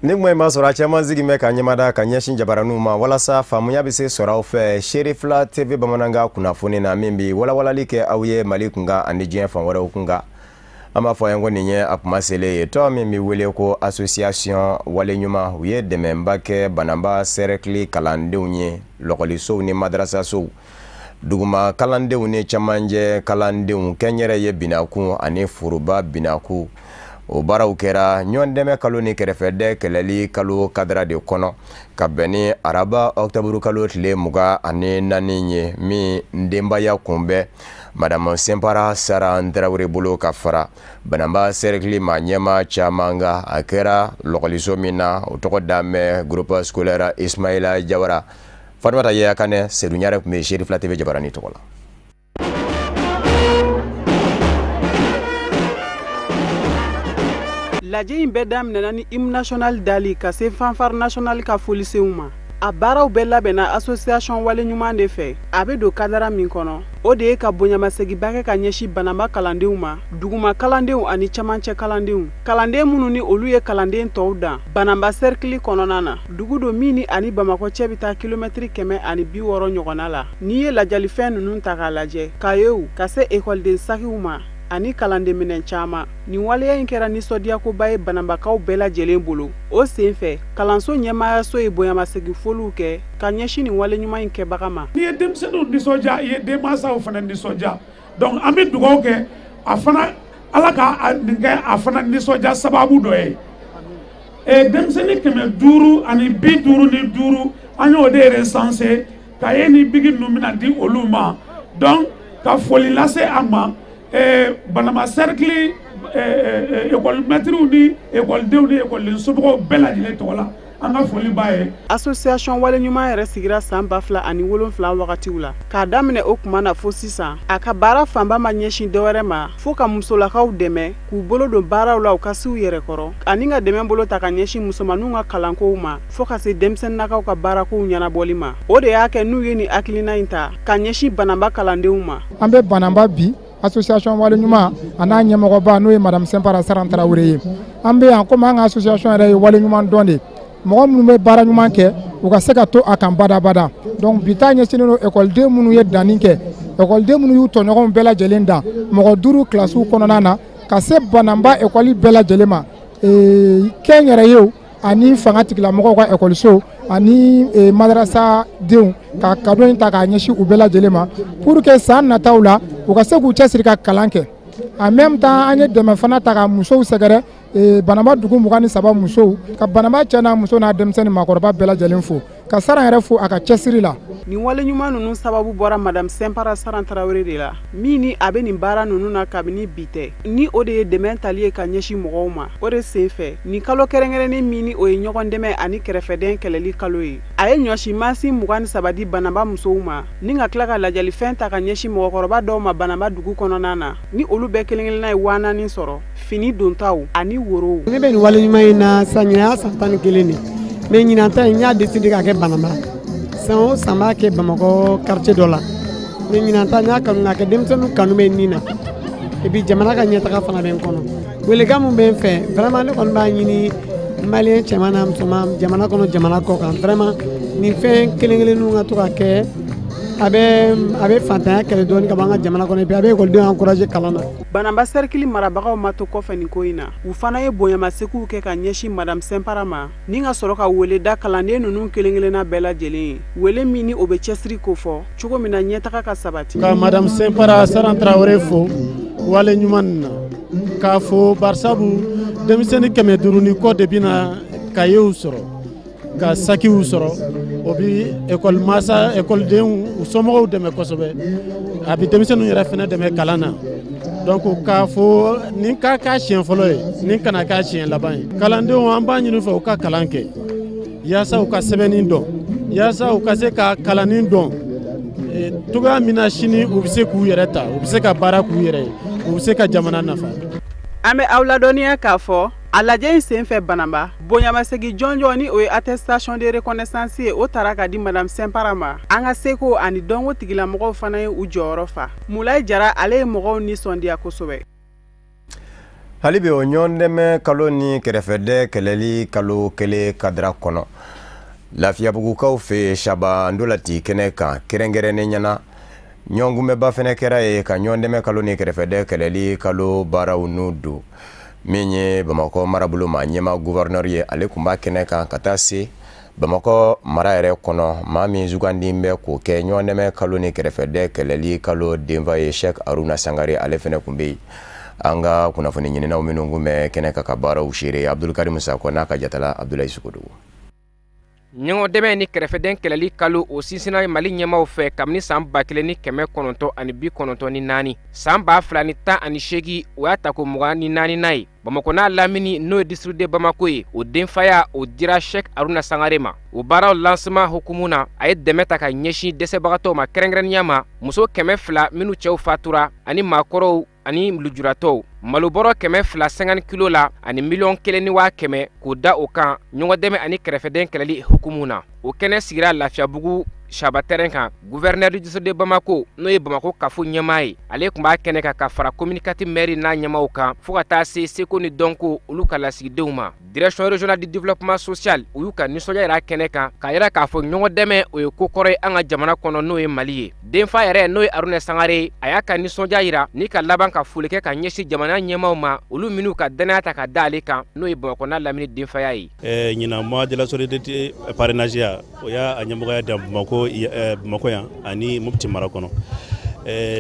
Ni kuma ma sɔrɔ cɛman zigi mɛ ka ɲɛmada ka ɲɛsin jabaraniw ma walasa faamuya bɛ se sɔrɔ aw fɛ Sherifla TV bamanankan kunnafoni na min bi walawalali kɛ aw ye Mali kunkan ani diɲɛ fan wɛrɛw kunkan. An b'a fɔ an ko nin ye a kuma selen ye tɔn min bɛ wele ko association waleɲuman u ye dɛmɛba kɛ Bananba Cercle kalandenw ye lɔgɔlisow ni madrasasow duguma kalandenw ni cɛmancɛ kalandenw kɛnyɛrɛ ye binakun ani furuba binakun. O baaraw kɛra ɲɔgɔn dɛmɛ kalo ni kɛrɛfɛdɛ kɛlɛli kalo kadara de kɔnɔ ka bɛn ni araba octobre kalo tile 24 ye min denbaya kunbɛn Madame Sempara Sara Tarawele bolo ka fara Bananba Cercle ma ɲɛma caman kan a kɛra lɔgɔliso min na o tɔgɔ damɛ groupe scolaire Ismaila Jawara. Fatumata Yaya Kane Seydou Ɲare tun bɛ Sherifla TV jabarani tɔgɔ la. Lajɛ in bɛɛ daminɛna ni hymne national dali ka se fanfare national ka folisenw ma. A baaraw bɛɛ labɛnna association waleɲuman de fɛ. A bɛ don kadara min kɔnɔ, o de ye ka bonyamasɛgiba kɛ ka ɲɛsin Bananba kalandenw ma, duguma kalandenw ani cɛmancɛ kalandenw. Kalanden minnu ni olu ye kalanden tɔw dan Bananba Cercle kɔnɔna na, dugu do min ni ani Bamakɔ cɛ bɛ taa kilomɛtiri 160 ɲɔgɔnna la. N'i ye lajalifɛn ninnu ta k'a lajɛ, kayew ka se ekɔliden sakiw ma ani kalanden minɛn caman. Nin waleya in kɛra nisɔndiyakoba ye Bananbakaw bɛɛ lajɛlen bolo. O senfɛ kalanso ɲɛmaayaso ye bonyamasegi foliw kɛ ka ɲɛsin nin waleɲuman in kɛbaga ma. N'i ye denmisɛnninw nisɔndiya i ye denmansaw fana nisɔndiya. Donc an bɛ dugawu kɛ a fana Ala ka nin kɛ a fana nisɔndiya sababu dɔ ye. Denmisɛnnin 500 ani 55 an y'o de recensé ka ye ni bigi ninnu bɛna di olu ma. Donc ka foli lase a ma. Bananba Cercle école maîtriw ni écoledenw ni écoleden somɔgɔw bɛɛ lajɛlen tɔgɔ la an ka foli b'a ye. Association waleɲuman yɛrɛ sigira san 2007 wagatiw la. K'a daminɛ o kuma na fo sisan, a ka baara fanba ma ɲɛsin dɔwɛrɛ ma fo ka musolakaw dɛmɛ k'u bolo don baaraw la u ka s'u yɛrɛ kɔrɔ ani ka dɛmɛ bolo ta ka ɲɛsin musomaninw ka kalankow ma fo ka se denmisɛnninakaw ka baarakow ɲɛnabɔli ma. O de y'a kɛ n'u ye nin hakilina in ta ka ɲɛsin Bananba kalandenw ma. An bɛ Bananba bi association waleɲuman a n'a ɲɛmɔgɔba n'o ye Madame Sempara Sara Tarawele ye. An bɛ yan komi an ka association yɛrɛ ye waleɲuman dɔn de. Mɔgɔ minnu bɛ baara ɲuman kɛ u ka se ka to a kan badabada. Donc bi ta ɲɛsinnen don écoleden minnu ye danni kɛ, écoleden minnu y'u tɔɲɔgɔnw bɛɛ lajɛlen dan mɔgɔ 5 kilasiw kɔnɔna na ka se Bananba école bɛɛ lajɛlen ma. Kɛnyɛrɛyew ani fanga tigilamɔgɔw ka écoliso ani madrasa denw ka cadeau in ta k'a ɲɛsin u bɛɛ lajɛlen ma pour que san nataw la u ka se k'u cɛsiri ka kalan kɛ. En même temps an ye dɛmɛ fana ta ka musow sɛgɛrɛ Bananba dugu 23 musow ka Bananba cɛ n'a muso n'a denmisɛnnin maakɔrɔba bɛɛ lajɛlen fo ka Sara yɛrɛ fo a ka cɛsiri la. Nin waleɲuman ninnu sababu bɔra Madame Sempara Sara Tarawele de la min ni a bɛ nin baara ninnu na kabini bi tɛ ni o de ye dɛmɛ tali ye ka ɲɛsin mɔgɔw ma. O de senfɛ nin kalo kɛrɛnkɛrɛnnen min ni o ye ɲɔgɔn dɛmɛ ani kɛrɛfɛden kɛlɛli kalo ye a ye ɲɔsi mansin 23 di Bananba musow ma ni ka tila ka lajalifɛn ta ka ɲɛsin mɔgɔkɔrɔba dɔw ma Bananba dugu kɔnɔna na ni olu bɛɛ kelen-kelenna ye 4000 sɔrɔ fini dontaw ani worow. Ne bɛ nin waleɲuman in na san ɲinan san 11 de mais ɲinan ta in n y'a décidé ka kɛ Bananba san o san b'a kɛ Bamakɔ quartier dɔ la mais ɲinan ta n y'a kanu k'a kɛ denmisɛnninw kanu bɛ nin na et puis jamana ka ɲɛtaga fana bɛ n kɔnɔ welekan min bɛ n fɛ vraiment ne kɔni b'a ɲini malien cɛman n'a musoman jamana kɔnɔ jamana kɔ kan vraiment nin fɛn kelen-kelenninw ka to ka kɛ a bɛ fantanya kɛlɛ dɔɔni ka bɔ an ka jamana kɔnɔ et puis a bɛ écoledenw encourager kalan na. Bananba Cercle marabagaw ma to kɔfɛ nin ko in na u fana ye bonyamasegiw kɛ ka ɲɛsin Madame Sempara ma ni ka sɔrɔ ka wele da kalanden ninnu kelen-kelenna bɛɛ lajɛlen ye wele min ni o bɛ cɛsiri ko fɔ cogo min na ɲɛtaga ka sabati. Ka Madame Sempara Sara Tarawele fo waleɲuman na k'a fo barisabu denmisɛnnin 500 ni kɔ de bɛna kayew sɔrɔ ka sakiw sɔrɔ o bi école masa écoledenw u somɔgɔw dɛmɛ kosɛbɛ a bi denmisɛnninw yɛrɛ fana dɛmɛ kalan na. Donc k'a fɔ nin ka k'a siɲɛ fɔlɔ ye nin kana k'a siɲɛ laban ye. Kalandenw an b'a ɲini fɛ u ka kalan kɛ yaasa u ka sɛbɛnni dɔn yaasa u ka se ka kalanni dɔn togoya min na sini u bɛ se k'u yɛrɛ ta u bɛ se ka baara k'u yɛrɛ ye u bɛ se ka jamana nafa. An bɛ aw ladɔnniya k'a fɔ a lajɛ in senfɛ Bananba bonyamasegi jɔnjɔn ni o ye attestation de reconnaissance ye o taara ka di Madame Sempara ma an ka seko ani dɔnko tigilamɔgɔw fana ye u jɔyɔrɔ fa. Mulayi Jara ale ye mɔgɔw nisɔndiya kosɛbɛ. halibe o ɲɔndɛmɛ kalo ni kɛrɛfɛdɛ kɛlɛli kalo kelen kadira kɔnɔ lafiyabugukaw fɛ Shaba Ndolati kɛnɛ kan kɛrɛnkɛrɛnnen ɲɛna ɲɔngumɛba fɛnɛ kɛra ye ka ɲɔndɛmɛ kalo ni kɛrɛfɛdɛ kɛlɛli kalo baaraw n'u don min ye Bamakɔ marabolo ma ɲɛma gouverneur ye ale kun b'a kɛnɛ kan ka taa se Bamakɔ mara yɛrɛ kɔnɔ maa min sugandin bɛ k'o kɛ ɲɔndɛmɛ kalo ni kɛrɛfɛdɛ kɛlɛli kalo denfa ye Sheikh Aruna Sangare ale fɛnɛ kun bɛ yen an ka kunnafoni ɲininaw minnu kun bɛ kɛnɛ kan ka baaraw seere Abdulkarim Sako n'a ka jatala Abdulayi Sukodogo. ɲɔgɔn dɛmɛ ni kɛrɛfɛden kɛlɛli kalo o sinsinna Mali ɲɛmaw fɛ kabini san 1994 san 2018 o y'a ta ko 24 n'a ye Bamakɔ n'a lamini n'o ye district de Bamako ye o denfaya o dira Sheikh Aruna Sangare ma o baaraw lancement hukumu na a ye dɛmɛ ta ka ɲɛsin dɛsɛbagatɔw ma kɛrɛnkɛrɛnnenya ma muso 200 minnu cɛw fatura ani maakɔrɔw ani lujuratɔw malobɔrɔ 250 kilo la ani $1,100,000 k'o da o kan ɲɔgɔn dɛmɛ ani kɛrɛfɛden kɛlɛli hukumu na o kɛnɛ sigira Lafiyabugu Shaba terrain kan gouverneur du district de Bamako n'o ye Bamako kafo ɲɛmaa ye ale kun b'a kɛnɛ kan ka fara communicatif maire n'a ɲɛmaaw kan fo ka taa se seko ni dɔnko olu ka lasigidenw ma direction régionale du développement social u y'u ka nisɔndiya yɛrɛ kɛnɛ kan k'a yɛrɛ k'a fɔ ɲɔgɔn dɛmɛ o ye ko kɔrɔ ye an ka jamana kɔnɔ n'o ye Mali ye denfa yɛrɛ n'o ye Aruna Sangare a y'a ka nisɔndiya yira ni ka laban ka foli kɛ ka ɲɛsin jamana ɲɛmaaw ma olu minnu ka danaya ta ka da ale kan n'o ye Bamakɔ n'a lamini denfaya ye ɲina mois de la solidarité parrainage o y'a ɲɛmɔgɔya da Bamakɔ yan ani Mopti mara kɔnɔ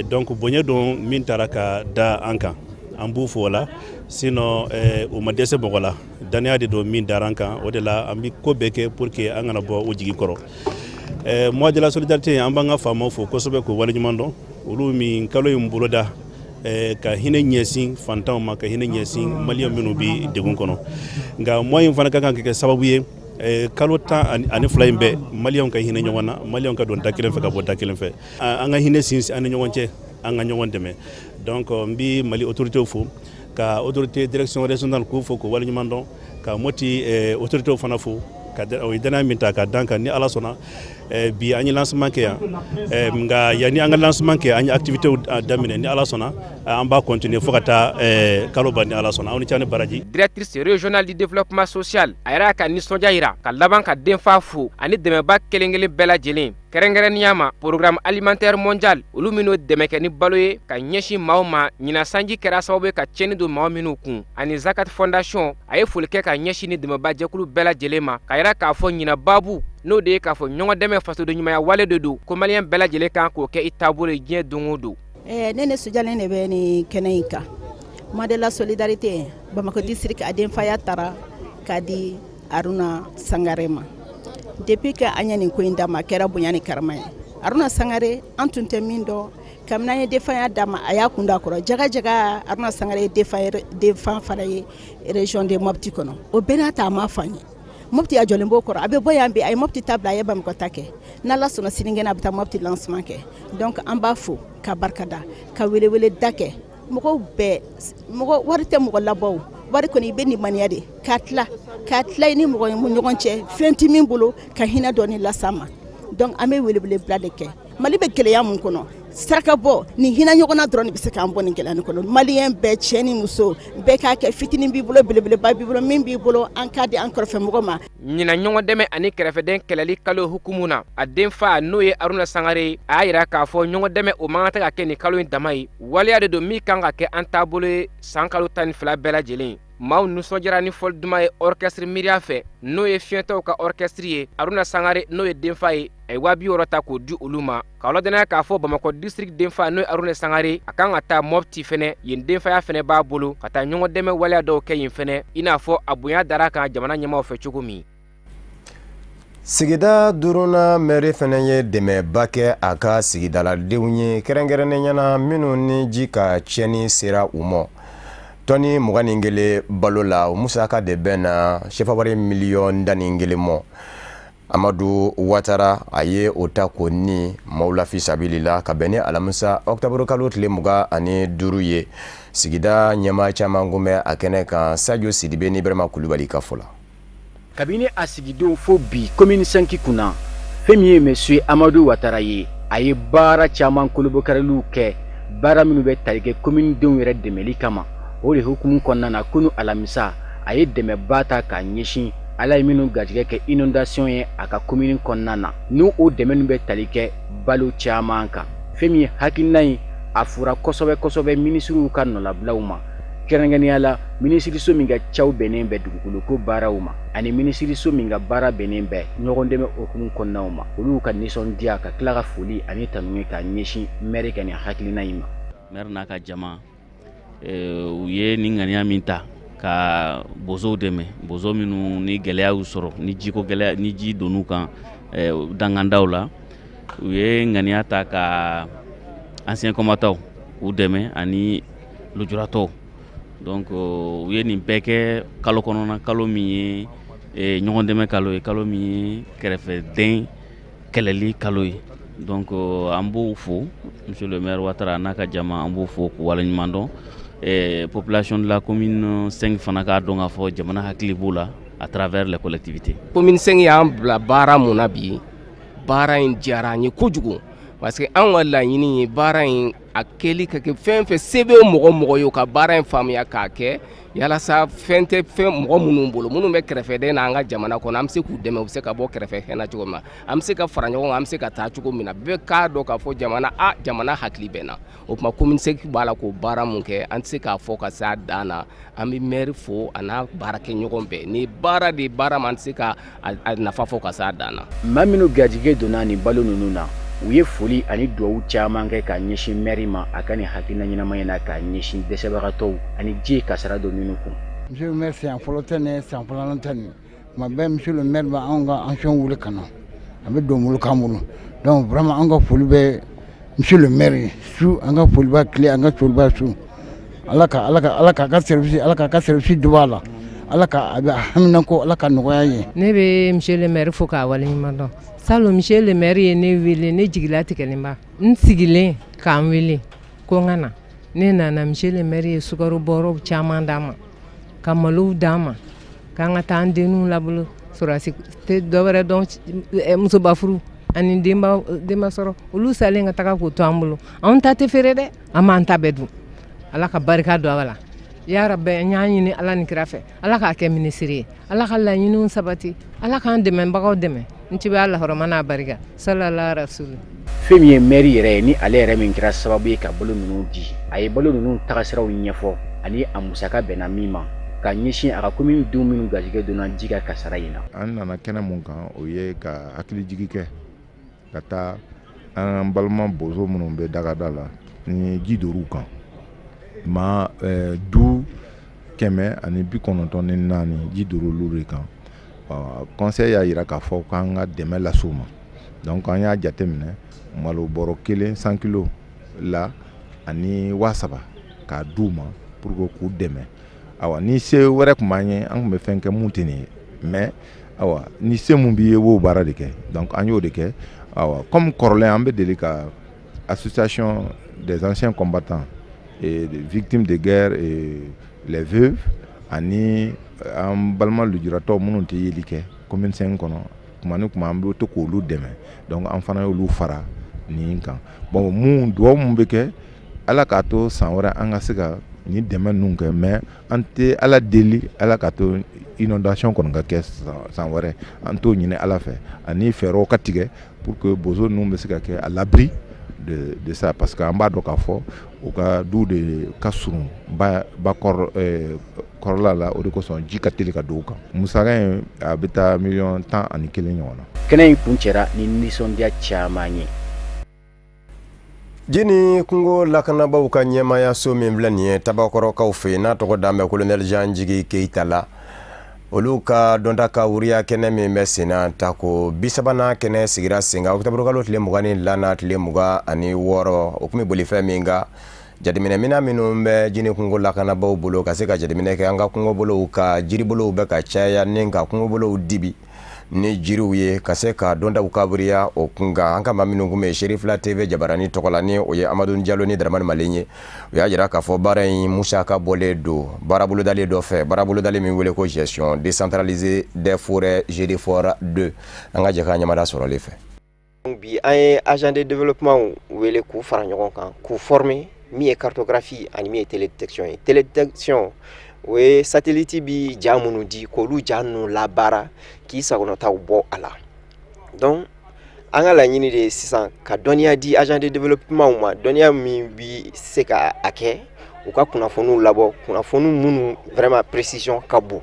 donc bonɲɛ don min taara ka da an kan an b'u fo la sinon o ma dɛsɛ mɔgɔ la danaya de don min dara an kan o de la an bɛ ko bɛɛ kɛ pour que an kana bɔ o jigi kɔrɔ mois de la solidarité an b'an ka faamaw fo kosɛbɛ k'o waleɲuman dɔn olu min kalo in boloda ka hinɛ ɲɛsin fantanw ma ka hinɛ ɲɛsin maliyɛn minnu bɛ degun kɔnɔ nka mois in fana ka kan ka kɛ sababu ye kalo 10 ani 2 in bɛɛ maliyɛnw ka hinɛ ɲɔgɔn na maliyɛnw ka don da kelen fɛ ka bɔ da kelen fɛ an ka hinɛ sinsin an ni ɲɔgɔn cɛ an ka ɲɔgɔn dɛmɛ donc n bɛ Mali autorités fo ka autorité direction régionale k'u fo k'o waleɲuman dɔn ka Mopti autorités fana fo ka o ye danaya min ta ka dan kan ni Ala sɔnna bi an ye lancement kɛ yan nka yanni an ka lancement kɛ an ye activités daminɛ ni Ala sɔnna an b'a continuer fo ka taa kalo ban ni Ala sɔnna aw ni ca ni baraji. Directrice régionale du développement social a yɛrɛ y'a ka nisɔndiya yira ka laban ka denfa fo ani dɛmɛba kelen-kelen bɛɛ lajɛlen kɛrɛnkɛrɛnnenya ma programme alimentaire mondial olu minnu dɛmɛ kɛ ni balo ye ka ɲɛsin maaw ma ɲina sanji kɛra sababu ye ka tiɲɛni don maaw minnu kun ani Zakat Fondation a ye foli kɛ ka ɲɛsin ni dɛmɛba jɛkulu bɛɛ lajɛlen ma ka yɛrɛ k'a fɔ ɲina babu n'o de ye k'a fɔ ɲɔgɔn dɛmɛ fasoden ɲumanya wale de don ko maliyɛn bɛɛ lajɛlen kan k'o kɛ i taabolo ye diɲɛ don o don. Ne sujalen de bɛ ni kɛnɛ in kan mois de la solidarité Bamako district a denfaya taara k'a di Aruna Sangare ma depuis que an ye nin ko in d'a ma a kɛra bonya ni karama ye Aruna Sangare an tun tɛ min dɔn kabini an ye denfaya d'a ma a y'a kun da kɔrɔ jaga Aruna Sangare ye denfa fara ye région de Mopti kɔnɔ o bɛɛ n'a ta a ma fɔ an ye Mopti a jɔlen b'o kɔrɔ a bɛ bɔ yan bi a ye Mopti ta bila a ye Bamakɔ ta kɛ n'Ala sɔnna sinikɛnɛ a bɛ taa Mopti lancement kɛ donc an b'a fo ka barikada ka welewele da kɛ mɔgɔw bɛɛ wari tɛ mɔgɔ labɔ wari kɔni i bɛ nin maniya de k'a tila i ni mɔgɔ ɲɔgɔn cɛ fɛn tɛ min bolo ka hinɛ dɔɔni las'a ma donc an bɛ welewele bila de kɛ Mali bɛ gɛlɛya mun kɔnɔ saraka bɔ nin hinɛ ɲɔgɔnna dɔrɔn de bɛ se k'an bɔ nin gɛlɛya nin kɔnɔ maliyɛn bɛɛ cɛ ni muso bɛɛ k'a kɛ fitinin b'i bolo belebeleba b'i bolo min b'i bolo an k'a di an kɔrɔfɛ mɔgɔ ma. ɲina ɲɔgɔn dɛmɛ ani kɛrɛfɛden kɛlɛli kalo hukumu na a denfa n'o ye Aruna Sangare a y'a yira k'a fɔ ɲɔgɔn dɛmɛ o man kan tɛ ka kɛ nin kalo in dama ye waleya de don min kan ka kɛ an taabolo ye san kalo 12 bɛɛ lajɛlen maaw nisɔndiyara ni fɔli duman ye orchestre miiriya fɛ n'o ye fiɲɛtɔw ka orchestre ye Aruna Sangare n'o ye denfa ye a ye 260 ta k'o di olu ma k'a lɔdannaya k'a fɔ Bamakɔ district denfa n'o ye Aruna Sangare a kan ka taa Mopti fɛnɛ yen denfaya fɛnɛ b'a bolo ka taa ɲɔgɔn dɛmɛ waleya dɔw kɛ yen fɛnɛ i n'a fɔ a bonya dara kan jamana ɲɛmaaw fɛ cogo min. Sigida duruna mɛri fɛnɛ ye dɛmɛba kɛ a ka sigidaladenw ye kɛrɛnkɛrɛnnen ɲɛna minnu ni ji ka tiɲɛni sera u ma tɔni 21 balo la o musaka de bɛn na sɛfawari miliyɔn 11 mɔ Amadu Watara a ye o ta ko ni Mawula Fisabilila ka bɛn ni alamisa octobre kalo tile 25 ye sigida ɲɛmaa caman kun bɛ a kɛnɛ kan Sadio Sidibe ni Ibrahima Kulubali ka fɔ la. Kabini a sigidenw fo bi commune 5 kunna fɛn min ye monsieur Amadu Watara ye a ye baara caman kolobokariluw kɛ baara minnu bɛ tali kɛ commune denw yɛrɛ dɛmɛli kama o de hukumu kɔnɔna na kunu alamisa a ye dɛmɛba ta k'a ɲɛsin ala ye minnu garijɛgɛ kɛ inondation ye a ka commune kɔnɔna na n'u o dɛmɛ ninnu bɛ tali kɛ balo caman kan fɛn min ye hakilina ye a fura kosɛbɛ kosɛbɛ minisiriw ka nɔlabilaw ma kɛrɛnkɛrɛnnenya la minisiriso min ka caw bɛnnen bɛ dugukoloko baaraw ma ani minisiriso min ka baara bɛnnen bɛ ɲɔgɔn dɛmɛ hukumu kɔnɔnaw ma olu ka nisɔndiya ka tila ka foli ani tanu ye k'a ɲɛsin maire ka nin hakilina in ma. maire n'a ka jama u ye nin ŋaniya min ta ka bozow dɛmɛ bozo minnu ni gɛlɛya y'u sɔrɔ ni jiko gɛlɛya ni ji donn'u kan dangandaw la u ye ŋaniya ta ka ancien combattants u dɛmɛ ani lujuratɔw donc u ye nin bɛɛ kɛ kalo kɔnɔna kalo min ye ɲɔgɔn dɛmɛ kalo ye kalo min ye kɛrɛfɛden kɛlɛli kalo ye donc an b'u fo monsieur le maire Ouattara n'a ka jama an b'u fo k'u waleɲuman dɔn population de la commune 5 fana k'a dɔn k'a fɔ jamana hakili b'u la à travers les collectivités. Commune 5 y'an bila baara mun na bi baara in diyara an ye kojugu parce que an ka laɲini ye baara in a kɛli ka kɛ fɛn fɛn se bɛ mɔgɔ mɔgɔ ye ka baara in faamuya k'a kɛ yalasa fɛn tɛ fɛn mɔgɔ minnu bolo minnu bɛ kɛrɛfɛden n'an ka jamana kɔnɔ an bɛ se k'u dɛmɛ u bɛ se ka bɔ kɛrɛfɛ hɛnɛ cogo min na an bɛ se ka fara ɲɔgɔn kan an bɛ se ka taa cogo min na bɛɛ k'a dɔn k'a fɔ jamana hakili bɛ na o tuma commune 5 b'a la k'o baara mun kɛ an tɛ se k'a fɔ ka s'a dan na an bɛ maire fo a n'a baarakɛ ɲɔgɔn bɛɛ ni baara de baara ma an tɛ se ka a nafa fɔ ka s'a dan na. maa minnu garijɛgɛ donna nin balo ninnu na u ye foli ani duwawu caman kɛ k'a ɲɛsin maire ma a ka nin hakilina ɲɛnama in na k'a ɲɛsin dɛsɛbagatɔw ani ji kasara don minnu kun. monsieur le maire siɲɛ fɔlɔ tɛ nin siɲɛ filanan tɛ nin tuma bɛɛ monsieur le maire b'anw ka ancien wuli ka na a bɛ don bolo k'an bolo donc vraiment an ka foli bɛ monsieur le maire ye su an ka foli b'a tile an ka foli b'a su ala k'a ka service dɔ b'a la ala ka a bɛ hamina ko ala ka nɔgɔya ye. ne bɛ monsieur le maire fo k'a waleɲuman dɔn salon monsieur le maire ye ne wele ne jigila tigɛlenba n sigilen k'an wele ko n ka na ne nana monsieur le maire ye sukaro bɔrɔw caman d'a ma ka malow d'a ma k'an ka taa an denninw labolo sɔrɔsi tɛ dɔwɛrɛ dɔn musoba furu ani denba sɔrɔ olu salen ka taga k'o to an bolo anw ta tɛ feere dɛ an b'an ta bɛɛ dun ala ka barika don a la yarabi n y'a ɲini ala ni kira fɛ ala k'a kɛ minisiri ye ala ka laɲiniw sabati ala k'an dɛmɛbagaw dɛmɛ n ci bɛ ala hɔrɔma n'a barika salala rasulu. fɛn min ye maire yɛrɛ ye ni ale yɛrɛ min kɛra sababu ye ka balo ninnu di a ye balo ninnu tagasiraw ɲɛfɔ ani a musaka bɛnna min ma ka ɲɛsin a ka commune denw minnu garijɛgɛ donna ji ka kasara in na. an nana kɛnɛ mun kan o ye ka hakilijigi kɛ ka taa an balima bozo minnu bɛ dagada la ni ji dor'u kan ma du 194 ji dor'olu de kan conseil y'a yira k'a fɔ k'an ka dɛmɛ las'u ma donc an y'a jateminɛ malo bɔrɔ 100 kilo la ani 3,000 k'a d'u ma pour que k'u dɛmɛ awa ni se wɛrɛ tun b'an ye an tun bɛ fɛn kɛ mun tɛ nin ye mais awa ni se mun b'i ye wo baara de kɛ donc an y'o de kɛ awa comme kɔrɔlen an bɛ deli ka association des anciens combattants et des victimes de guerre et les veuves ani an balima lujuratɔw minnu tɛ yeli kɛ commune 5 kɔnɔ kuma ni kuma an bɛ to k'olu dɛmɛ donc an fana y'olu fara nin kan bon mun duwawu mun bɛ kɛ ala k'a to san wɛrɛ an ka se ka ni dɛmɛ ninnu kɛ mais an tɛ ala deli ala k'a to inondation kɔni ka kɛ san wɛrɛ an t'o ɲini ala fɛ ani fɛɛrɛw ka tigɛ pour que bozo ninnu bɛ se ka kɛ à l'abri de ça parce que an b'a dɔn k'a fɔ u ka du de ka surun ba kɔrɔla la o de kosɔn ji ka teli ka don u kan musaka in a bɛ taa $10,1 ɲɔgɔn na. kɛnɛ in kun cɛra ni nisɔndiya caman ye. jini kungo lakanabaw ka ɲɛmaya so min filɛ nin ye tabakɔrɔkaw fɛ yen n'a tɔgɔ dan bɛ colonel Jean Jigi Keita la olu ka dɔnta ka wuriya kɛnɛ min bɛ sen na tako 30nan kɛnɛ sigira sen kan octobre kalo tile 24 tile 26 o tun bɛ boli fɛn min kan jateminɛmina minnu bɛ jini kungo lakanabaw bolo ka se ka jateminɛ kɛ an ka kungo bolow ka jiribolow bɛ ka caya ni ka kungo bolow dibi ni jiriw ye ka se ka dɔntaw ka wuriya o kunga an ka maa minnu kun bɛ Sherifla TV jabarani tɔgɔ la ni o ye Amadu Jalo ni Daramani Malen ye u y'a jira k'a fɔ baara in musaka bɔlen don baarabolodali dɔ fɛ baarabolodali min wele ko gestion décentralisée des forêts GDFOR 2 an ka jɛ ka ɲamada sɔrɔlen fɛ. bi an ye agent de développement wele k'u fara ɲɔgɔn kan k'u former min ye cartographie ani min ye télédétection ye. Télédétection o ye satellite bi ja minnu di k'olu ja ninnu labaara k'i sagonataw bɔ a la. Donc an ka laɲini de ye sisan ka dɔnniya di agent de développement ma, dɔnniya min bi se ka a kɛ u ka kunnafoniw labɔ, kunnafoni minnu vraiment précision ka bon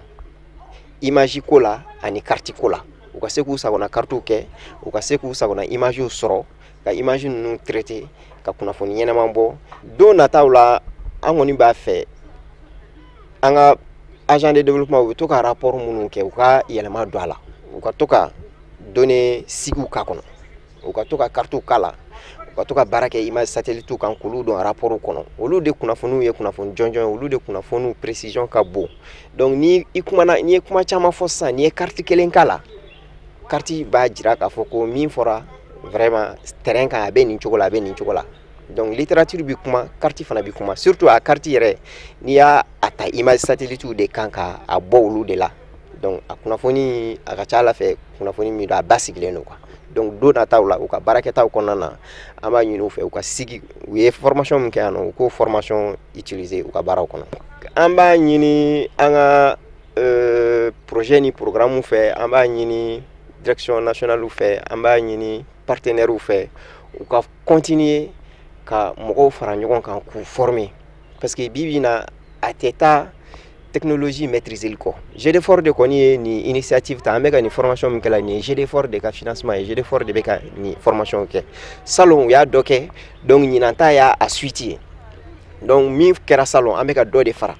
image ko la ani carte ko la. U ka se k'u sagona kartuw kɛ, u ka se k'u sagona imagew sɔrɔ, ka image ninnu traité, ka kunnafoni ɲɛnɛman bɔ. Don nataw la an kɔni b'a fɛ an ka agent de développement u bɛ to ka rapport minnu kɛ u ka yɛlɛma don a la, u ka to ka données sigiw k'a kɔnɔ, u ka to ka kartuw k'a la, u ka to ka baara kɛ image satellite kan k'olu don rapportw kɔnɔ. Olu de kunnafoniw ye kunnafoni jɔnjɔn, olu de kunnafoniw précision ka bon. Donc ni ye kuma caman fɔ sisan, ni ye carte kelen k'a la, carte b'a jira k'a fɔ ko min fɔra vraiment terrain kan a bɛ nin cogo la, a bɛ nin cogo la. Donc littérature bi kuma, carte fana bi kuma, surtout a carte yɛrɛ n'i y'a ta image satellite de kan ka a bɔ olu de la. Donc a kunnafoni a ka ca Ala fɛ kunnafoni min don a basigilen don quoi. Donc don nataw la u ka baarakɛtaw kɔnɔna na an b'a ɲini u fɛ u ka sigi, u ye formation min kɛ yan nɔ u k'o formation utiliser u ka baaraw kɔnɔ. An b'a ɲini an ka projet ni programme fɛ, an b'a ɲini direction nationale fɛ, an b'a ɲini partenaires fɛ u ka continuer ka mɔgɔw fara ɲɔgɔn kan k'u former, parce que bi bi na a tɛ taa technologie maîtriser ko. GDFOR de kɔni ye ni initiative ta, an bɛ ka ni formation min kɛla ni GDFOR de ka financement ye, GDFOR de bɛ ka ni formation kɛ. Salon u y'a dɔ kɛ, donc ɲinan ta y'a suite ye. Donc min kɛra salon an bɛ ka dɔ de fara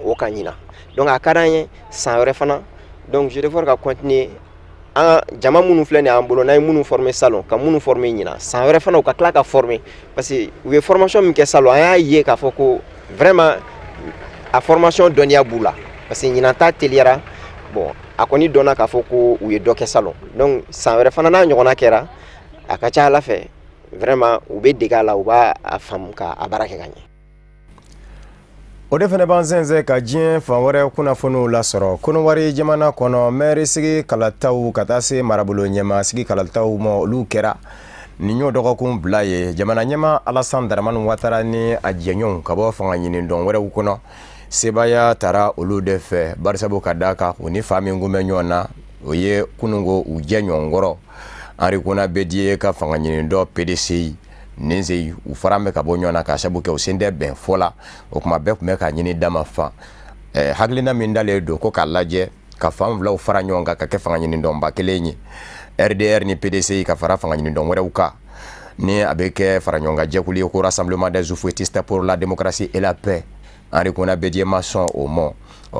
o kan ɲinan. Donc a ka d'an ye san wɛrɛ fana, donc GDFOR ka continuer an jama minnu filɛ nin y'an bolo n'an ye minnu former salon ka minnu former ɲinan, san wɛrɛ fana u ka tila ka former, parce que u ye formation min kɛ salon an y'a ye k'a fɔ ko vraiment a formation dɔnniya b'u la, parce que ɲinan ta teliyara, bon a kɔni dɔnna k'a fɔ ko u ye dɔ kɛ salon. Donc san wɛrɛ fana n'a ɲɔgɔnna kɛra a ka ca Ala fɛ vraiment u bɛ dege a la, u b'a faamu ka a baara kɛ ka ɲɛ. O de fana b'an sɛnsɛn ka diɲɛ fan wɛrɛ kunnafoniw lasɔrɔ. Konowari jamana kɔnɔ maire sigi kalataw ka taa se marabolo ɲɛma sigi kalataw ma olu kɛra nin y'o dɔgɔkun bila ye. Jamana ɲɛma Alassane Dramane Ouattara ni a jɛɲɔgɔnw ka bɔ fanga ɲini dɔn wɛrɛw kɔnɔ sebaya taara olu de fɛ barisabu ka d'a kan u ni fa min kun bɛ ɲɔgɔn na o ye kunungo u jɛ ɲɔgɔn kɔrɔ. Henri Konan Bédié ka fanga ɲini dɔ PDCI Ninze u fara bɛ ka bɔ ɲɔgɔn na k'a sabu kɛ u sen tɛ bɛn fɔ la, o kuma bɛɛ kun bɛ ka ɲini dama fan. Hakilina min dalen don ko k'a lajɛ ka fan filaw fara ɲɔgɔn kan ka kɛ fanga ɲini dɔnba kelen ye. RDR ni PDCI ka fara fanga ɲini dɔn wɛrɛw kan ni a bɛ kɛ fara ɲɔgɔn kan jɛkulu ye ko Rassemblement des Oufouettistes pour la démocratie et la paix. Henri Konan Bédié ma sɔn o ma.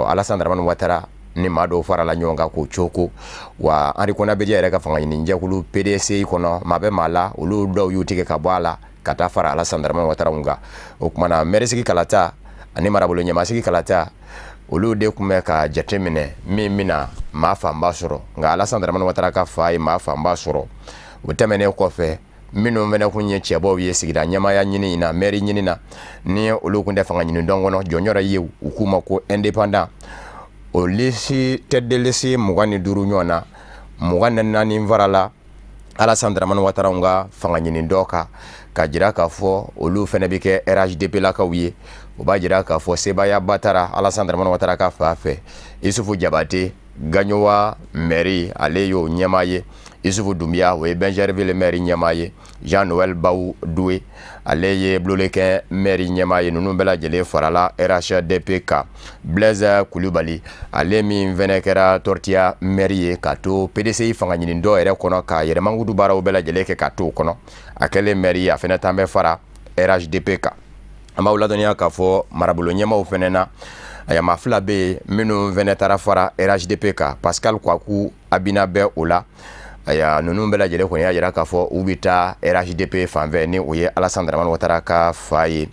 Alassane Dramane Ouattara ni maa dɔw farala ɲɔgɔn kan k'o cogo wa Henri Konan Bédié yɛrɛ ka fanga ɲini jɛkulu PDCI kɔnɔ maa bɛ maa la olu dɔw y'u tigɛ ka bɔ a la ka taa fara Alassane Dramane Ouattara kan. O kuma na maire sigi kalata ani marabolo ɲɛma sigi kalata olu de kun bɛ ka jateminɛ min bɛna maa fanba sɔrɔ, nka Alassane Dramane Ouattara ka fa ye maa fanba sɔrɔ. O tɛmɛnen kɔfɛ minnu fɛnɛ kun ye cɛbaw ye sigida ɲɛmaya ɲini na maire ɲini na ni olu kun tɛ fanga ɲini dɔn kɔnɔ jɔnjɔrɔ ye u k'u ma ko indépendant. O lisi tête de liste 25 ɲɔgɔn na 24 farala Alassane Dramane Ouattara ka fanga ɲini dɔ kan ka jira k'a fɔ olu fɛnɛ bɛ kɛ RHDP lakaw ye. O b'a jira k'a fɔ sebaya ba taara Alassane Dramane Ouattara ka fa fɛ. Isufu Jabate Gagnoa maire ale y'o ɲɛmaa ye. Isufu Doumbia o ye Benjerville maire ɲɛmaa ye. Jean-Noël Baou Doué ale ye Blolekɛ maire ɲɛmaa ye. Ninnu bɛɛ lajɛlen farala RHDP kan. Blaise Coulibaly ale min fɛnɛ kɛra Tortilla maire ye ka to PDCI fanga ɲini dɔ yɛrɛ kɔnɔ ka yɛrɛmankutu baaraw bɛɛ lajɛlen kɛ ka to o kɔnɔ. A kɛlen maire ye a fɛnɛ tan bɛ fara RHDP kan. An b'aw ladɔnniya k'a fɔ marabolo ɲɛmaw fɛnɛ na maa fila bɛ yen minnu fɛnɛ taara fara RHDP kan. Pascal Kwaku Abina bɛ o la. Ninnu bɛɛ lajɛlen kɔni y'a jira k'a fɔ u bɛ taa RHDP fanfɛ ni o ye Alassane Dramane Ouattara ka fa ye.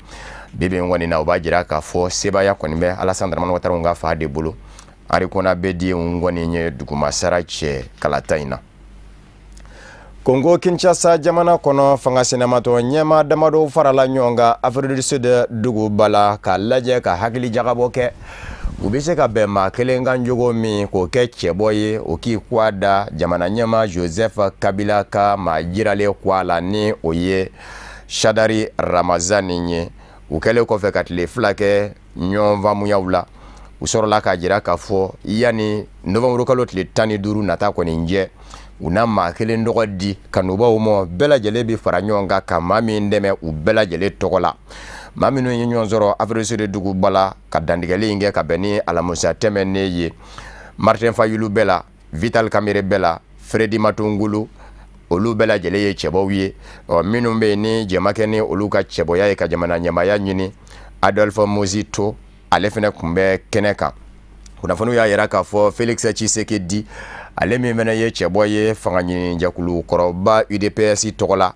Bibi in kɔni na o b'a jira k'a fɔ sebaya kɔni bɛ Alassane Dramane Ouattara ka fa de bolo. Henri Konan Bédié kɔni ye duguma sara cɛ kalata in na. Congo Kinshasa jamana kɔnɔ fanga sɛnɛmatɔ ɲɛma damadɔ farala ɲɔgɔn kan Afrique du Sud duguba la k'a lajɛ ka hakili jagabɔ kɛ u bɛ se ka bɛn maa kelen kan jogo min k'o kɛ cɛbɔ ye o k'i kɔ a da jamana ɲɛma Joseph Kabila ka maa jiralen kɔ a la ni o ye Shadari Ramazani ye. u kɛlen kɔfɛ ka tile 2 kɛ ɲɔgɔn faamuyaw la u sɔrɔla k'a jira k'a fɔ yanni novembre kalo tile 15 nata kɔni jɛ u na maa kelen dɔgɔ di kanubaw ma bɛɛ lajɛlen bi fara ɲɔgɔn kan ka maa min dɛmɛ u bɛɛ lajɛlen tɔgɔ la maa minnu ye ɲɔgɔn sɔrɔ Afrique duguba la ka dantigɛli in kɛ ka bɛn ni alamusa tɛmɛnen ye Martin Fayulu bɛɛ la Vital Kamerhe bɛɛ la Fredi Matungulu olu bɛɛ lajɛlen ye cɛbaw ye minnu bɛ ni jɛmakɛ ni olu ka cɛbɔya ye ka jamana ɲɛmaya ɲini Adolphe Mozito ale fɛnɛ kun bɛ kɛnɛ kan kunnafoniw y'a yira k'a fɔ Félix Tshisekedi ale min fɛnɛ ye cɛbɔ ye fanga ɲini jɛkulu kɔrɔba UDPS tɔgɔ la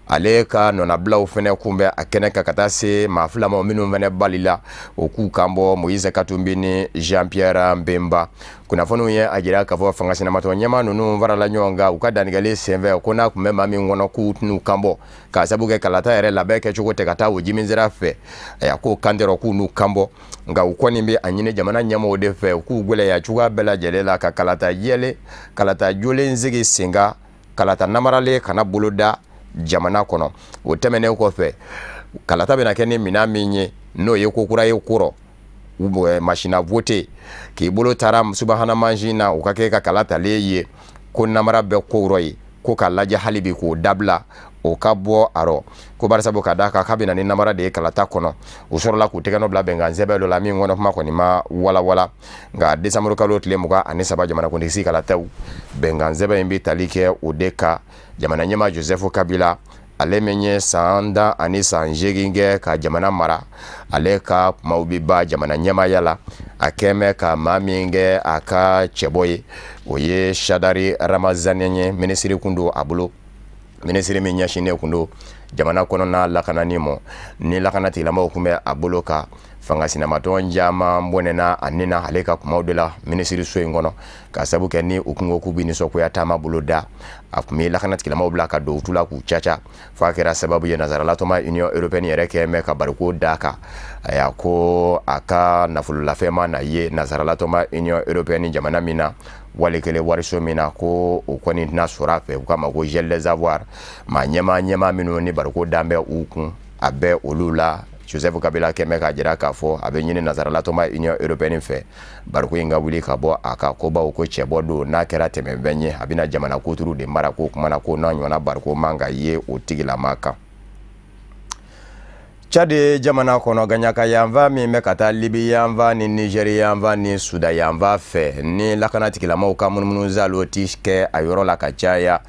ale ka nɔnabilaw fɛnɛ kunbɛ a kɛnɛ kan ka taa se maa filamaw minnu fɛnɛ balila o k'u kan bɔ Moïse Katumbi ni Jean-Pierre Mbemba kunnafoniw ye a jira k'a fɔ fanga sinamatɔ ɲɛma ninnu farala ɲɔgɔn kan u ka dantigɛli senfɛ ko n'a kun bɛ maa min kɔnɔ k'u t'u kan bɔ k'a sabu kɛ kalata yɛrɛ labɛn kɛcogo tɛ ka taa o jiminzira fɛ a k'o kantɛrɔ k'u n'u kan bɔ nka u kɔni bɛ a ɲini jamana ɲɛmɔgɔw de fɛ u k'u gwɛlɛya cogoya bɛɛ lajɛlen la ka kalata yɛlɛ kalata jolen sigi senga kalata namaralen kana boloda jamana kɔnɔ o tɛmɛnen kɔfɛ kalata bɛna kɛ ni mina min ye n'o ye kokura ye kɔrɔ machine vote k'i bolo taara subahana mansin na u ka kɛ ka kala talen ye ko namara bɛ kowrɔ ye ko ka lajɛ hali bi k'o dabila o ka bɔ arɔ ko barisabu ka da kan k'a bɛna ni namara de ye kalata kɔnɔ u sɔrɔla k'u tɛgɛ nɔ bila bɛnkan sɛbɛn dɔ la min kɔnɔ kuma kɔni ma walawala nka décembre kalo tile 23 jamanakuntigi kalataw bɛnkan sɛbɛn in bɛ tali kɛ o de kan jamana ɲɛma Joseph Kabila ale min ye san 10 ani san 8 kɛ ka jamana mara ale ka kumaw bi ba jamana ɲɛmaya la a kɛmɛ ka maa min kɛ a ka cɛbɔ ye o ye Shadari Ramazani ye minisiri kun do a bolo minisiri min ɲɛsinnen kun do jamana kɔnɔna lakanani ma ni lakana tigilamɔgɔw kun bɛ a bolo ka fanga sinamatɔ caman bɔnɛna a nina ale ka kumaw de la minisiri so in kɔnɔ ka sabu kɛ ni u kun ko k'u bi nisɔngoya taama bolo da a kun bɛ lakana tigilamɔgɔw bila ka don u tu la k'u caca f'a kɛra sababu ye nansaralatɔma Union Européenne yɛrɛ kɛmɛ ka bariko da kan a y'a ko a ka nafololafɛn ma na ye nansaralatɔma Union Européenne jamana min na wali kelen wariso min na ko o kɔni tɛna sɔrɔ a fɛ u k'a ma ko gel des avoirs maa ɲɛma minnu ni bariko dan bɛ u kun a bɛ olu la Joseph Kabila kɛmɛ k'a jira k'a fɔ a bɛ ɲini nansaralatɔma Union Européenne fɛ bariko in ka wuli ka bɔ a ka kobaw ko cɛbɔ don n'a kɛra tɛmɛfɛn ye a bɛna jamana kuturu de mara ko kuma na ko n'a ɲɔgɔnna bariko man ka ye o tigilama kan. Chade jamana kɔnɔ gaɲaka yanfa min bɛ ka taa Libi yanfa ni Nigeri yanfa ni Sudan yanfa fɛ ni lakana tigilamɔgɔw ka munumunu zalo ti kɛ a yɔrɔ la ka caya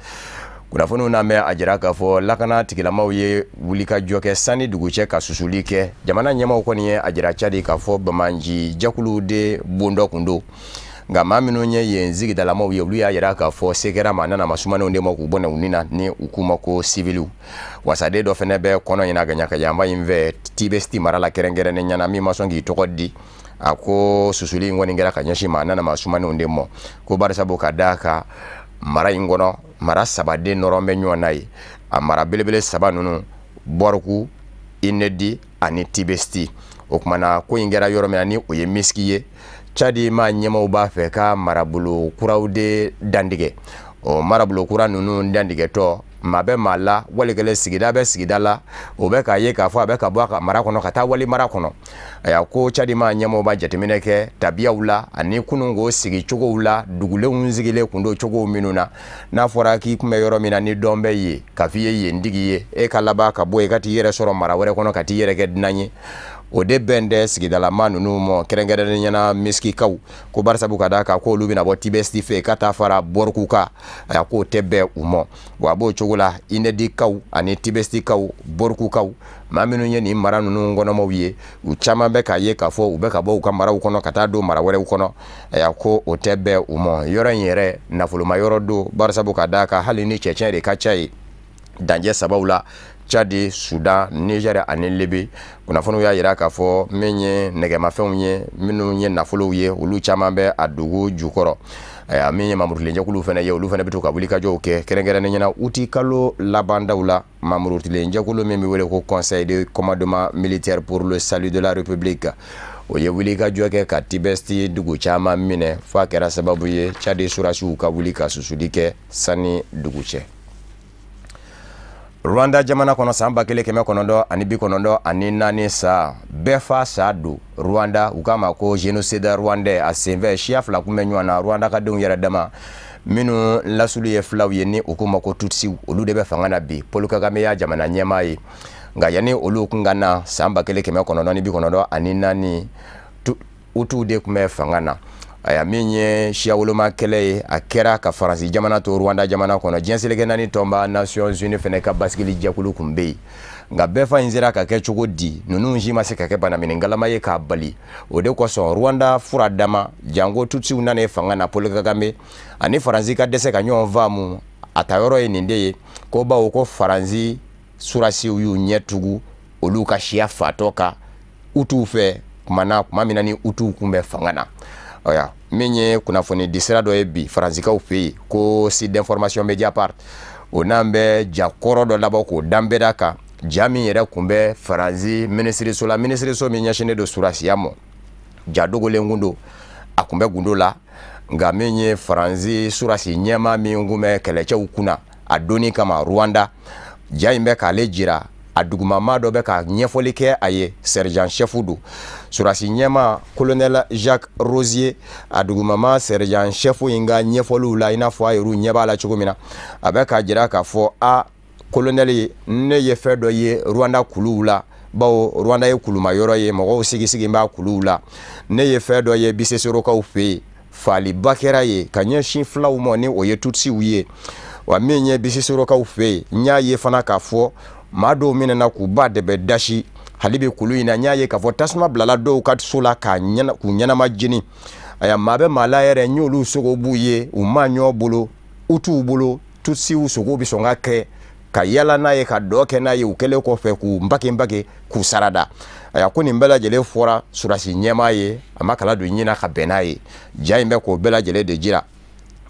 kunnafoniw na mɛn a jira k'a fɔ lakana tigilamɔgɔw ye wulikajɔ kɛ sani dugu cɛ ka susuli kɛ jamana ɲɛmɔgɔw kɔni ye a jira Chadi k'a fɔ Bamanji jakulu de bon dɔ kun do nka maa minnu ye yen sigidalamaw ye olu y'a jira k'a fɔ se kɛra maa nana masumanenw de ma k'u bɔ u nina ni u k'u ma ko siviliw wasaden dɔ fɛnɛ bɛ kɔnɔ ɲina gaɲaka yanfa in fɛ Tibesti mara la kɛrɛnkɛrɛnnen ɲana min ma sɔn k'i tɔgɔ di a ko susuli in kɔni kɛra ka ɲɛsin maa nana masumanenw de ma ko barisabu ka da kan mara in kɔnɔ mara sabaden nɔrɔ bɛ ɲɔgɔn na ye a mara belebele saba ninnu Bɔrku Inedi ani Tibesti o kumana ko in kɛra yɔrɔ min na ni o ye Miski ye Chadi ma ɲɛmɔgɔw b'a fɛ ka marabolo kuraw de dandigɛ o marabolo kura ninnu dandigɛtɔ maa bɛ maa la walikɛlen sigida bɛ sigida la o bɛ k'a ye k'a fɔ a bɛ ka bɔ a ka mara kɔnɔ ka taa wali mara kɔnɔ a y'a ko Chadi ma ɲɛmɔgɔw b'a jateminɛ kɛ tabiyaw la ani kununko sigi cogow la dugulenw sigilen kun do cogow minnu na n'a fɔra k'i kun bɛ yɔrɔ min na ni dɔn bɛ ye k'a f'i ye yen digi ye e ka laban ka bɔ ye ka t'i yɛrɛ sɔrɔ mara wɛrɛ kɔnɔ ka t'i yɛrɛ kɛ dunan ye o de bɛn dɛ sigidalama ninnu ma kɛrɛnkɛrɛnnen ɲɛna Miskikaw ko barisabu ka da kan ko olu bɛna bɔ Tibesti fɛ ka taa fara Bɔrku kan a y'a ko tɛ bɛn u ma wa a b'o cogo la Inedikaw ani Tibestikaw Bɔrkukaw maa minnu ye nin mara ninnu kɔnɔmaw ye u caman bɛ k'a ye k'a fɔ u bɛ ka bɔ u ka maraw kɔnɔ ka taa don mara wɛrɛw kɔnɔ a y'a ko o tɛ bɛn u ma yɔrɔ in yɛrɛ nafoloma yɔrɔ do barisabu ka da kan hali ni cɛcɛn de ka ca ye danjɛ sabaw la Chadi, Sudan, Niger ani Libi kunnafoniw y'a jira k'a fɔ min ye nɛgɛmafɛnw ye minnu ye nafolow ye olu caman bɛ a dugu jukɔrɔ min ye mamurutilenjɛkuluw fɛnɛ ye olu fɛnɛ bɛ to ka wulikajɔw kɛ kɛrɛnkɛrɛnnen ɲɛna uti kalo labandaw la mamurutilenjɛkulu min bɛ wele ko Conseil de commandement militaire pour le salut de la République o ye wulikajɔ kɛ ka Tibesti dugu caman minɛ f'a kɛra sababu ye Chadi surasiw ka wuli ka susuli kɛ sani dugu cɛ. Rwanda jamana kono samba kele keme konondo ani bi konondo ani nani sa befa sa do Rwanda ukama ko genocide rwandais a senve chiaf la kumenyo na Rwanda ka don yere dama minu lasulu ye flaw ye ni ukuma ko tutsi olu de be fangana bi Paul Kagame ya jamana nyema yi nga yani olu kungana samba kele keme konondo ni bi konondo ani nani utu de kume fangana aya minye shia woloma kele akera ka faransi jamana to Rwanda jamana kono jenseleke nani tomba Nations Unies fene ka baskili jakulu kumbe nga befa inzira ka ke chugodi nunu njima se ka ke bana minengalama ye ka bali ode ko so Rwanda fura dama jango tutsi unane fangana Paul Kagame ani faransi ka dese ka nyon vamu atayoro ye nindeye ko ba ko faransi surasi uyu nyetugu oluka shia fatoka utu fe kumana kumamina ni utu kumbe fangana oya minye kuna foni disera do ebi faranzika ufi ko si d'information Mediapart onambe jakoro do labo ko dambedaka jami yere kumbe faranzi ministre so minya shine do surasi yamo jadogo lengundo akumbe gundola nga minye faranzi surasi nyema mingume keleche ukuna adoni kama Rwanda jaimbe kalejira aduguma mado beka nyefolike aye sergent chefudu surasi nyema colonel Jacques Rosier aduguma ma sergent chefu inga nyefolu la ina fo ayeru nyeba la chugumina abeka jira ka fo a colonel ne ye fedo ye Rwanda kulula bawo Rwanda ye kuluma yoro ye mo sigi mba kulula ne ye fedo ye bisesoro ka ufe fali bakera ye kanye shinfla umo ni oye tutsi uye wa menye bisesoro ka ufe nya ye fana ka fo mado minena kuba de bedashi halibe kulu ina nyaye ka fotasma blala do kat sula ka nyana kunyana majini aya mabe malayere nyolu sogo buye umanyo bolo utu bolo tutsi usogo bisonga ke ka yala naye ka doke naye ukele ko fe ku mbake ku sarada aya kuni mbela jele fora surasi nyema ye amakala do nyina ka benaye jaimbe ko bela jele de jira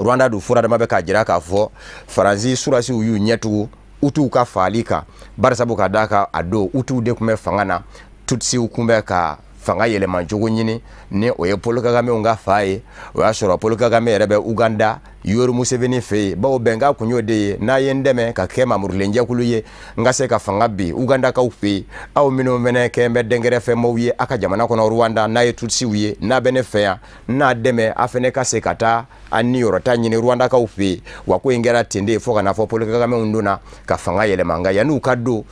Rwanda du fora de mabe ka jira ka fo faransi surasi uyu nyetu utu ka falika barasabu ka daka ado utu de kume fangana tutsi ukumbe ka fanga yele manjogo nyini ne oye Paul Kagame unga faye oya shoro Paul Kagame rebe Uganda Yoweri Museveni fe bawo benga kunyode na yendeme ka kema murlenja kuluye ngase ka fanga bi Uganda ka ufe au mino mene kembe dengere fe mowie aka jamana kono Rwanda na yetutsi wiye na benefea na deme afene ka sekata ani yorota nyini Rwanda ka ufe wakuingera tende foka na fo Paul Kagame unduna ka fanga yele manga yanu kado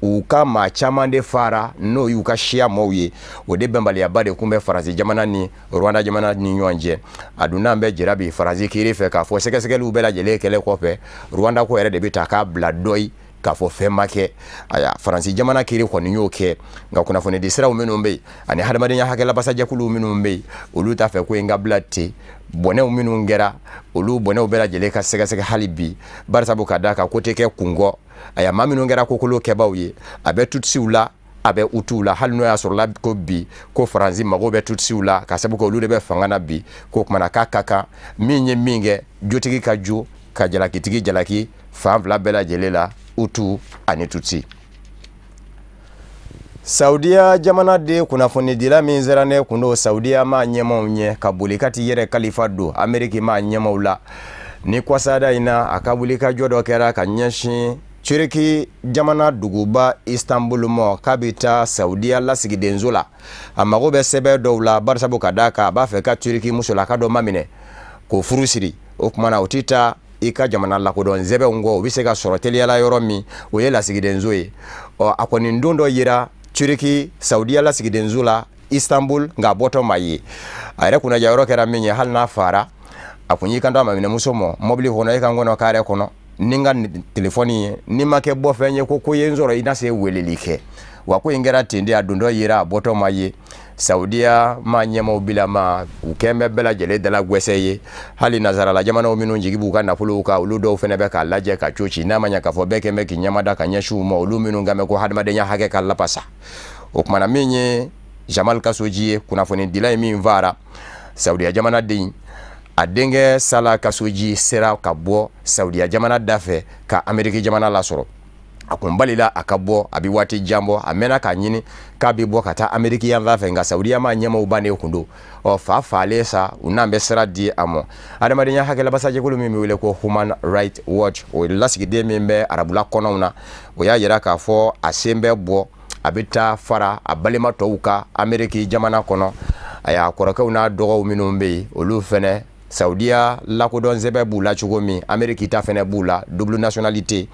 ukama chamande fara no yuka shia mowie ode bembali abade kumbe faransi jamana ni Rwanda jamana ni nyonje aduna mbe jirabi faransi kirife ka fo sekeseke lubela jele kele kope Rwanda ko ere de bitaka bladoi ka fo femake aya faransi jamana kiri ko nyoke nga kuna fone disira umenombe ani hadamade nya hakela basaje kulu umenombe uluta fe ko nga blatti bone uminu ngera ulu bone ubela jele ka sekeseke halibi barsa bukadaka ko teke kungo aya mami ngera ko kolo kebawi abe tutsi ula abe utula halno ya sorla ko bi ko faransi mago be tutsi ula ka sabu ko ulu be fangana bi ko kuma kaka minye minge jotigi ka jo ka jalaki tigi jalaki famvla bela jelela utu ani tutsi Saudia jamana de kuna foni dila minzerane kundo Saudia ma nyema unye kabulikati yere kalifado Ameriki ma nyema ula ni kwa sada ina akabulika jodo kera kanyeshi chiriki jamana duguba Istanbul mo kabita Saudia la sigidenzola amago be sebe dowla barsabu kadaka ba feka chiriki musula kado mamine ko furusiri okumana utita ika jamana la kodon zebe ngo bisega soroteli ala yoromi oyela sigidenzoe o akoni ndondo yira chiriki Saudia la sigidenzola Istanbul nga boto mayi ayre kuna jayoro kera minye hal na fara akunyika ndo mamine musomo mobili hono eka ngono kare kono ninga telefoni ni make bofenye ko yenzoro inase welelike wako ingera tindi adundo yira boto mayi Saudia ma nyema ubila ma ukembe bela jele dala gweseye hali nazara la jamana ominu njigibu kana fuluka uludo fenebe ka laje ka chochi na manya ka fobeke meki nyama da ka nyeshu mo uluminu ngame ko hadma de nya hake ka lapasa okmana minye Jamal Khashoggi kuna foni dilai mi mvara Saudia jamana de adenge sala Khashoggi sera ka bo Saudia jamana dafe ka Ameriki jamana la soro a kun balila a ka bɔ a bi waati jan bɔ a mɛnna k'a ɲini k'a bi bɔ ka taa Ameriki yan fan fɛ nka Saudiya ma ɲɛmaaw bannen kun don fa falen sa u n'an bɛ sira di a ma adamadenya hakɛlabasajɛkulu min bɛ wele ko Human Rights Watch o ye lasigiden min bɛ arabula kɔnɔw na o y'a yira k'a fɔ a sen bɛ bɔ a bɛ taa fara a balima tɔw ka Ameriki jamana kɔnɔ a y'a kɔrɔkɛw n'a dɔgɔw minnu bɛ yen olu fɛnɛ Saudiya lakodɔn sɛbɛ b'u la cogo min Ameriki ta fɛnɛ b'u la double nationalité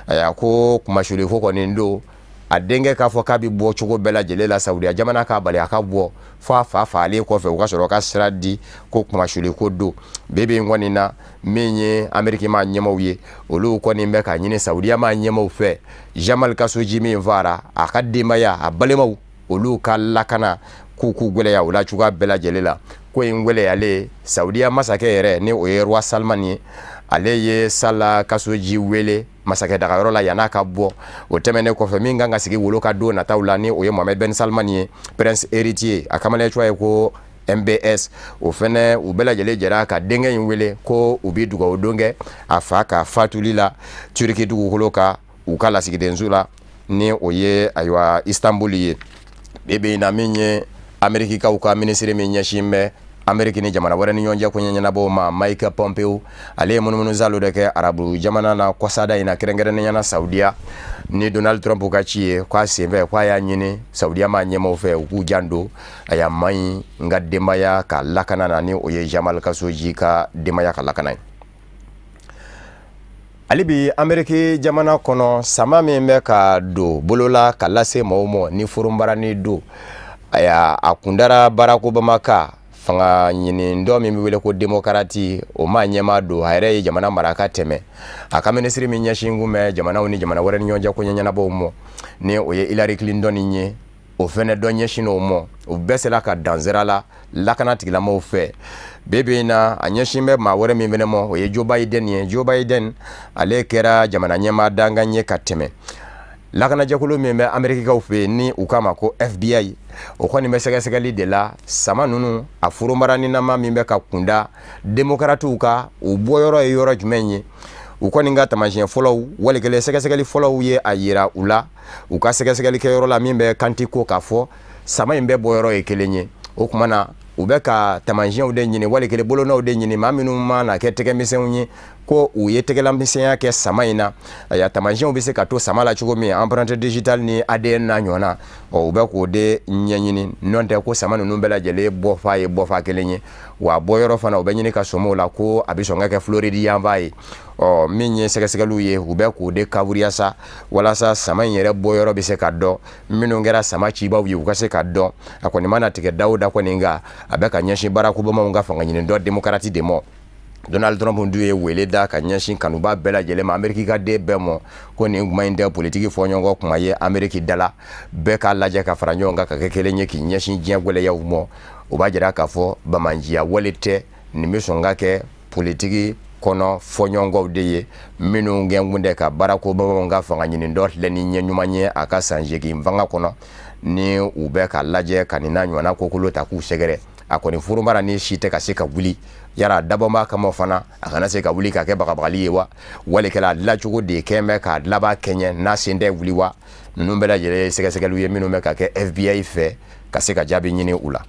a y'a ko kumasuli ko kɔni don a denkɛ k'a fɔ k'a bɛ bɔ cogo bɛɛ lajɛlen la Saudiya jamana k'a bali a ka bɔ fo a fa falen kɔfɛ u ka sɔrɔ ka sira di ko kumasuli ko don bebe in kɔni na min ye Ameriki ma ɲɛmaaw ye olu kɔni bɛ ka ɲini Saudiya ma ɲɛmaaw fɛ Jamal Khashoggi min fara a ka denbaya a balimaw olu ka lakana k'u gwɛlɛya o la cogoya bɛɛ lajɛlen la ko in gwɛlɛyalen Saudiya masakɛ yɛrɛ ni o ye roi Salman ye ale ye Sala Khashoggi wele masakɛ dagayɔrɔ la yan'a ka bɔ o tɛmɛnen kɔfɛ min kan ka sigi wolo ka don nataw la ni o ye Mohammed Ben Salman ye prince héritier a kamalen cogoya ye ko MBS o fɛnɛ u bɛɛ lajɛlen jɛra ka denkɛ in wele ko u bi dugawu don kɛ a fa ka fatuli la Turki dugukolo ka u ka lasigidenso la ni o ye ayiwa Istanbul ye bebe na min ye Amerikikaw ka ministre min ɲɛsin bɛ Ameriki ni jamana wɛrɛ ni ɲɔgɔn cɛ ko ɲɛnabɔ ma Mike Pompeo ale ye munumunu zalo de kɛ arabu jamana na kɔsada in na kɛrɛnkɛrɛnnenya na Saudiya ni Donald Trump ka ci ye k'a senfɛ k'a y'a ɲini Saudiya ma ɲɛmaaw fɛ u k'u janto a y'a maɲi n ka denbaya ka lakana na ni o ye Jamal Khashoggi ka denbaya ka lakana ye hali bi Ameriki jamana kɔnɔ sama min bɛ ka don bolola ka lase maaw ma ni furunbarani don a kundara Barack Obama ka fanga ɲini dɔ min bɛ wele ko démocrate o ma ɲɛma don a yɛrɛ ye jamana mara ka tɛmɛ a ka ministre min ɲɛsin kun bɛ jamanaw ni jamana wɛrɛ ni ɲɔgɔn cɛ ko ɲɛnabɔw ma ni o ye Hillary Clinton ye o fɛnɛ dɔ ɲɛsin o ma o bɛɛ sera ka danzera la lakana tigilamaw fɛ bebe na a ɲɛsin bɛ maa wɛrɛ min fɛnɛ ma o ye Joe Biden ye Joe Biden ale kɛra jamana ɲɛmaa dangan ye ka tɛmɛ lakanajɛkulu min bɛ Amerikikaw fɛ ni u k'a ma ko FBI o kɔni bɛ sɛgɛsɛgɛli de la sama ninnu a furumaraninama min bɛ ka kunda démocratew ka u bɔyɔrɔ ye yɔrɔ jumɛn ye u kɔni ka taamasiyɛn fɔlɔw walikelen sɛgɛsɛgɛli fɔlɔw ye a yira u la u ka sɛgɛsɛgɛli kɛyɔrɔ la min bɛ kanti ko k'a fɔ sama in bɛɛ bɔyɔrɔ ye kelen ye o tuma na u bɛ ka taamasiyɛnw de ɲini walikelen bolonɔw de ɲini maa minnu ma na kɛ tɛgɛmisɛnw ye ko u ye tɛgɛlamisɛnya kɛ sama in na aya taamasiyɛnw bɛ se ka to sama la cogo min empreinte digitale ni ADN na ɲɔgɔnna u bɛ k'o de ɲɛɲini n'o tɛ ko sama ninnu bɛɛ lajɛlen bɔfa ye bɔfa kelen ye wa bɔyɔrɔ fana u bɛ ɲini ka sɔmɔ o la ko a bɛ sɔn ka kɛ Floride yanfan ye min ye sɛgɛsɛgɛliw ye u bɛ k'o de kaburiya sa walasa sama in yɛrɛ bɔyɔrɔ bɛ se ka dɔn minnu kɛra sama cibaw ye u ka se ka dɔn a kɔni mana tigɛ dawo da kɔni nka a bɛ ka ɲɛsin Barack Obama ka fanga ɲini dɔ démocrate de ma Donald Trump dun ye wele da ka ɲɛsin kanuba bɛɛ lajɛlen ma Ameriki ka den bɛɛ ma ko nin kuma in tɛ politiki fɔɲɔgɔnkɔ kuma ye Ameriki dala bɛɛ k'a lajɛ ka fara ɲɔgɔn kan ka kɛ kelen ye k'i ɲɛsin diɲɛ gwɛlɛyaw ma o b'a jira k'a fɔ bamanjiya wale tɛ nin bɛ sɔn ka kɛ politiki kɔnɔ fɔɲɔgɔnkɔw de ye minnu gɛnkun tɛ ka Barack Obama ka fanga ɲini dɔ filɛ ni ɲɛ ɲuman ye a ka san 8 fanga kɔnɔ ni u bɛ ka lajɛ ka nin n'a ɲɔgɔnna kokolo ta k'u sɛgɛrɛ a kɔni furumara ni si tɛ ka se ka wuli yara dabɔnba kama fana a kana se ka wuli ka kɛ bagabagali ye wa walikɛla a dilancogo de kɛn bɛ k'a dilaba kɛɲɛ n'a sen tɛ wuli wa ninnu bɛɛ lajɛlen ye sɛgɛsɛgɛliw ye minnu bɛ ka kɛ FBI fɛ ka se ka jaabi ɲini u la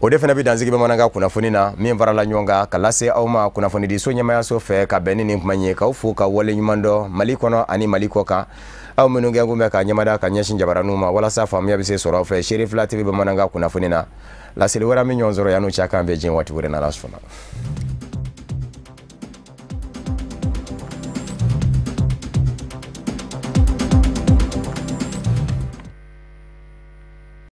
o de fana bɛ dansigi bamanankan kunnafoni na min farala ɲɔgɔn kan ka lase aw ma kunnafoni di so ɲɛmayaso fɛ ka bɛn ni nin kuma ye k'aw fo ka wale ɲuman dɔn Mali kɔnɔ ani Mali kɔ kan aw minnu gɛnkun bɛ ka ɲɛmada ka ɲɛsin jabaraniw ma walasa faamuya bɛ se sɔrɔ aw fɛ Sherifla TV bamanankan kunnafoni na laseli wɛrɛ min ɲɔgɔn sɔrɔ yan'u cɛ kan bɛ diɲɛ waati wɛrɛ n'Ala sɔnna